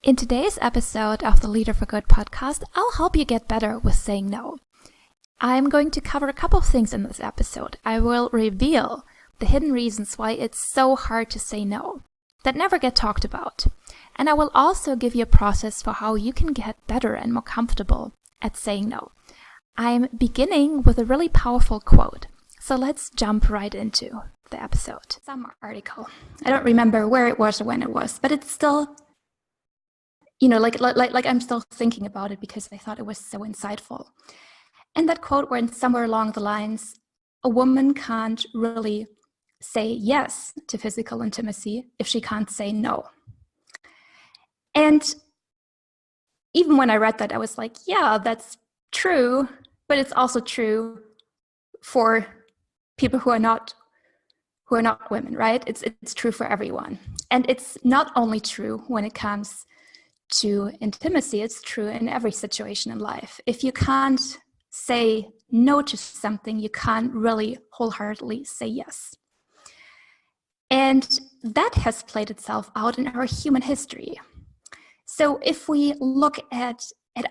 In today's episode of the Leader for Good podcast, I'll help you get better with saying no. I'm going to cover a couple of things in this episode. I will reveal the hidden reasons why it's so hard to say no that never get talked about. And I will also give you a process for how you can get better and more comfortable at saying no. I'm beginning with a really powerful quote. So let's jump right into the episode. Some article. I don't remember where it was or when it was, but it's still, like I'm still thinking about it because I thought it was so insightful. And that quote went somewhere along the lines, a woman can't really say yes to physical intimacy if she can't say no. And even when I read that, I was like, yeah, that's true, but it's also true for people who are not women, right? It's true for everyone. And it's not only true when it comes to intimacy, it's true in every situation in life. If you can't say no to something, you can't really wholeheartedly say yes. And that has played itself out in our human history. So if we look at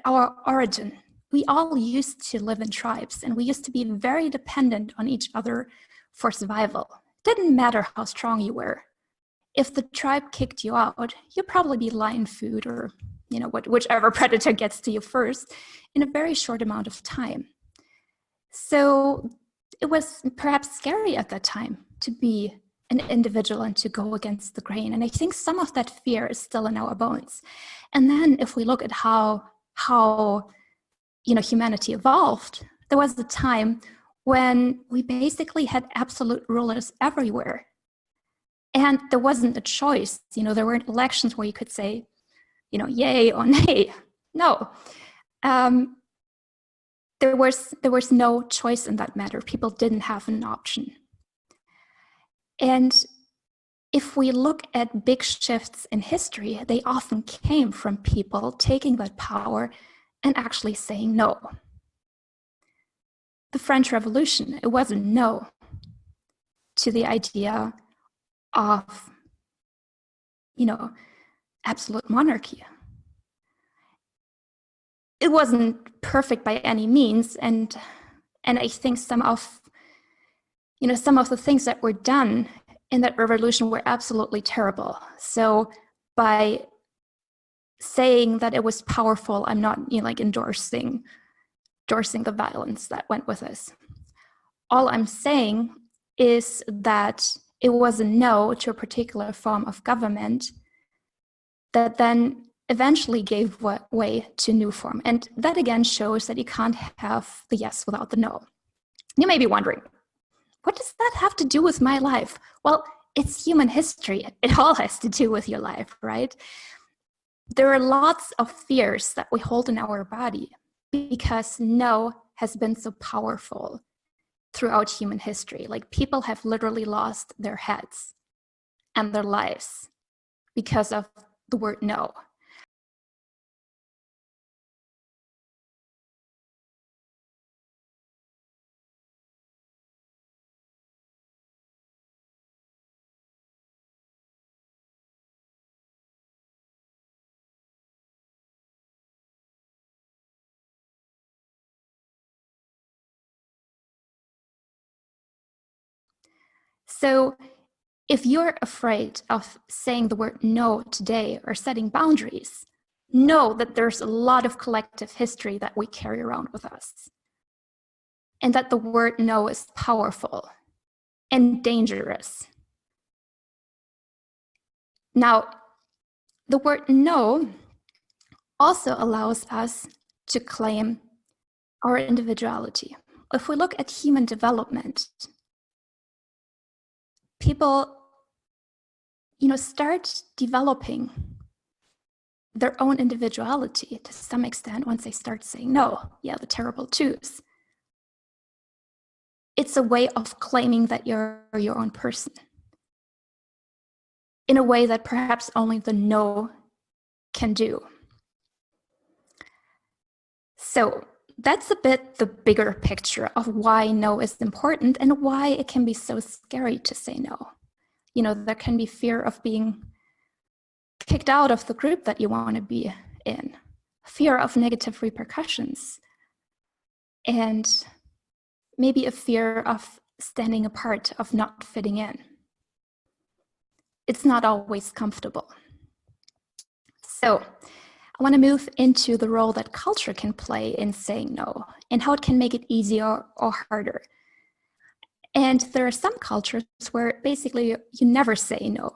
our origin, we all used to live in tribes and we used to be very dependent on each other for survival. It didn't matter how strong you were. If the tribe kicked you out, you'd probably be lion food or, whichever predator gets to you first in a very short amount of time. So it was perhaps scary at that time to be an individual and to go against the grain. And I think some of that fear is still in our bones. And then if we look at how humanity evolved, there was a time when we basically had absolute rulers everywhere. And there wasn't a choice. There weren't elections where you could say, yay or nay. No. There was no choice in that matter. People didn't have an option. And if we look at big shifts in history, they often came from people taking that power and actually saying no. The French Revolution, it wasn't no to the idea of, absolute monarchy. It wasn't perfect by any means, and I think some of the things that were done in that revolution were absolutely terrible. So by saying that it was powerful, I'm not endorsing the violence that went with this. All I'm saying is that it was a no to a particular form of government that then eventually gave way to a new form. And that again shows that you can't have the yes without the no. You may be wondering, what does that have to do with my life? Well, it's human history. It all has to do with your life, right? There are lots of fears that we hold in our body because no has been so powerful throughout human history. Like people have literally lost their heads and their lives because of the word no. So if you're afraid of saying the word no today or setting boundaries, know that there's a lot of collective history that we carry around with us. And that the word no is powerful and dangerous. Now, the word no also allows us to claim our individuality. If we look at human development, people, start developing their own individuality to some extent once they start saying no. Yeah, the terrible twos. It's a way of claiming that you're your own person in a way that perhaps only the no can do. So that's a bit the bigger picture of why no is important and why it can be so scary to say no. There can be fear of being kicked out of the group that you want to be in, fear of negative repercussions, and maybe a fear of standing apart, of not fitting in. It's not always comfortable. So I want to move into the role that culture can play in saying no and how it can make it easier or harder. And there are some cultures where basically you never say no.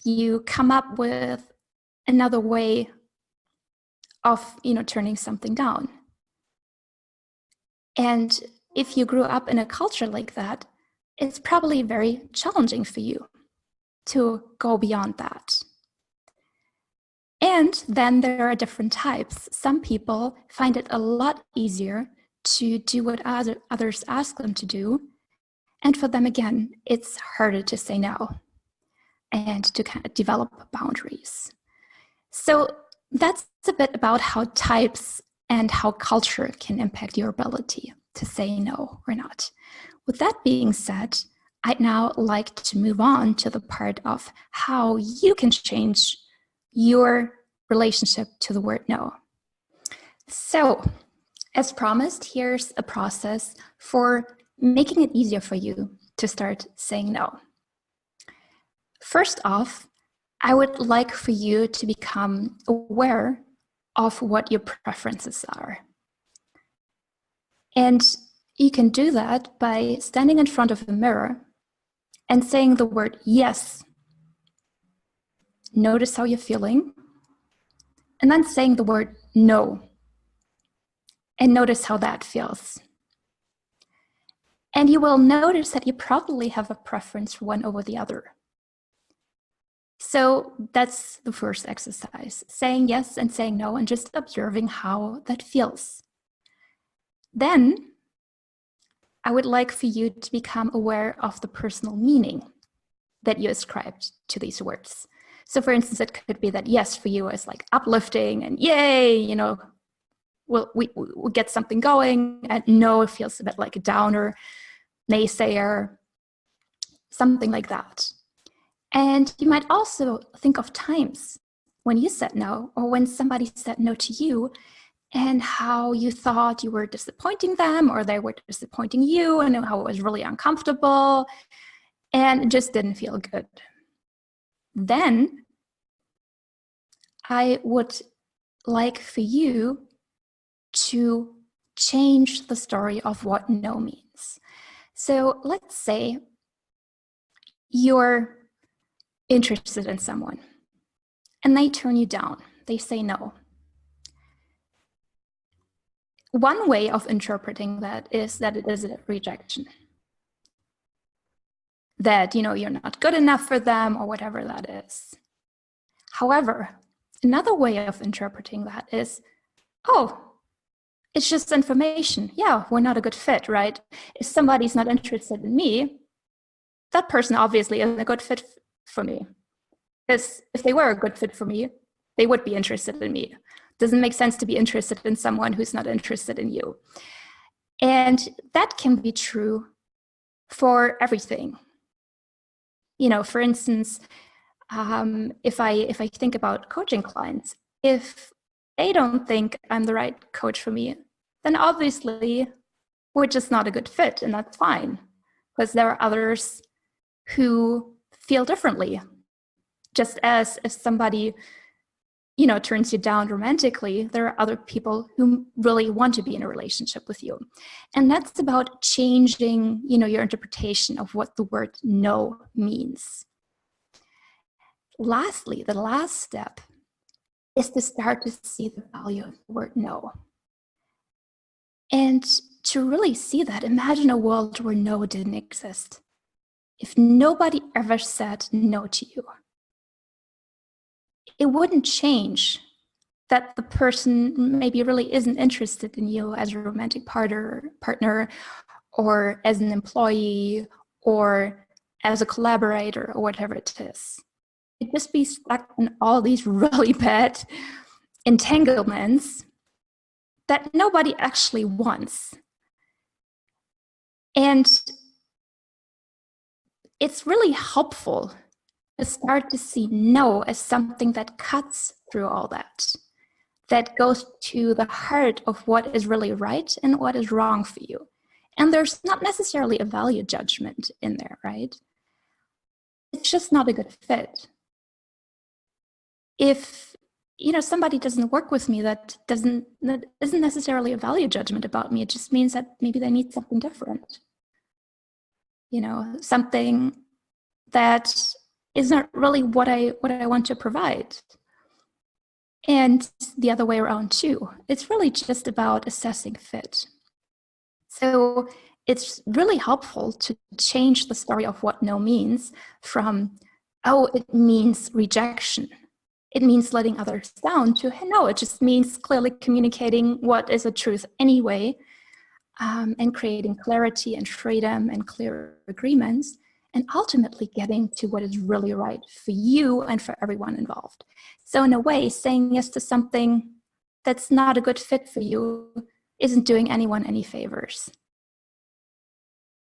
You come up with another way of, turning something down. And if you grew up in a culture like that, it's probably very challenging for you to go beyond that. And then there are different types. Some people find it a lot easier to do what others ask them to do. And for them, again, it's harder to say no and to kind of develop boundaries. So that's a bit about how types and how culture can impact your ability to say no or not. With that being said, I'd now like to move on to the part of how you can change your relationship to the word no. So, as promised, here's a process for making it easier for you to start saying no. First off, I would like for you to become aware of what your preferences are. And you can do that by standing in front of a mirror and saying the word yes. Notice how you're feeling. And then saying the word no. And notice how that feels. And you will notice that you probably have a preference for one over the other. So that's the first exercise, saying yes and saying no and just observing how that feels. Then I would like for you to become aware of the personal meaning that you ascribed to these words. So for instance, it could be that yes for you is like uplifting and yay, we'll get something going, and no, it feels a bit like a downer, naysayer, something like that. And you might also think of times when you said no or when somebody said no to you and how you thought you were disappointing them or they were disappointing you and how it was really uncomfortable and it just didn't feel good. Then I would like for you to change the story of what no means. So let's say you're interested in someone and they turn you down. They say no. One way of interpreting that is that it is a rejection. That, you're not good enough for them or whatever that is. However, another way of interpreting that is, oh, it's just information. Yeah, we're not a good fit, right? If somebody's not interested in me, that person obviously isn't a good fit for me. Because if they were a good fit for me, they would be interested in me. Doesn't make sense to be interested in someone who's not interested in you. And that can be true for everything. For instance, if I think about coaching clients, if they don't think I'm the right coach for me, then obviously we're just not a good fit, and that's fine. Because there are others who feel differently. Just as if somebody, turns you down romantically, there are other people who really want to be in a relationship with you. And that's about changing, your interpretation of what the word no means. Lastly, the last step is to start to see the value of the word no. And to really see that, imagine a world where no didn't exist. If nobody ever said no to you, it wouldn't change that the person maybe really isn't interested in you as a romantic partner or as an employee or as a collaborator or whatever it is. It'd just be stuck in all these really bad entanglements that nobody actually wants. And it's really helpful to start to see no as something that cuts through all that goes to the heart of what is really right and what is wrong for you. And there's not necessarily a value judgment in there, right? It's just not a good fit. If somebody doesn't work with me, that isn't necessarily a value judgment about me. It just means that maybe they need something different. Something that is not really what I want to provide. And the other way around too. It's really just about assessing fit. So it's really helpful to change the story of what no means from, oh, it means rejection. It means letting others down, to, hey, no, it just means clearly communicating what is a truth anyway, and creating clarity and freedom and clear agreements, and ultimately getting to what is really right for you and for everyone involved. So in a way, saying yes to something that's not a good fit for you isn't doing anyone any favors,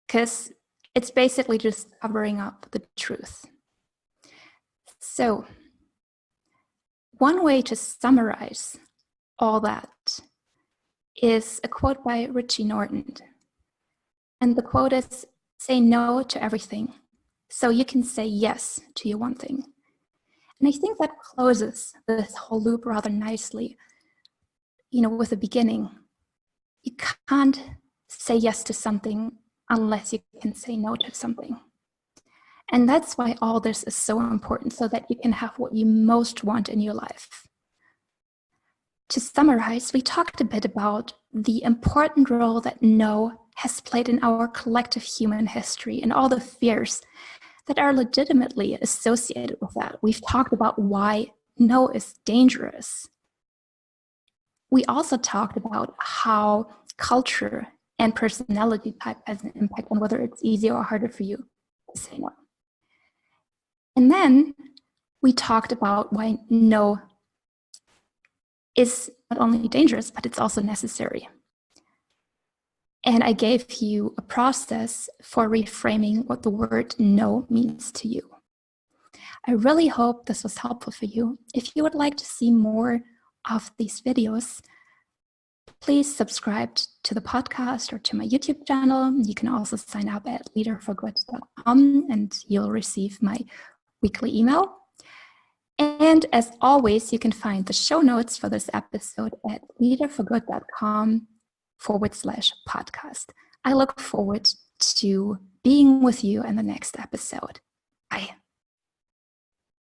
because it's basically just covering up the truth. So one way to summarize all that is a quote by Richie Norton. And the quote is, say no to everything so you can say yes to your one thing. And I think that closes this whole loop rather nicely, with the beginning. You can't say yes to something unless you can say no to something. And that's why all this is so important, so that you can have what you most want in your life. To summarize, we talked a bit about the important role that no has played in our collective human history and all the fears that are legitimately associated with that. We've talked about why no is dangerous. We also talked about how culture and personality type has an impact on whether it's easier or harder for you to say no. And then we talked about why no is not only dangerous, but it's also necessary. And I gave you a process for reframing what the word no means to you. I really hope this was helpful for you. If you would like to see more of these videos, please subscribe to the podcast or to my YouTube channel. You can also sign up at leaderforgood.com and you'll receive my weekly email. And as always, you can find the show notes for this episode at leaderforgood.com/podcast. I look forward to being with you in the next episode. Bye.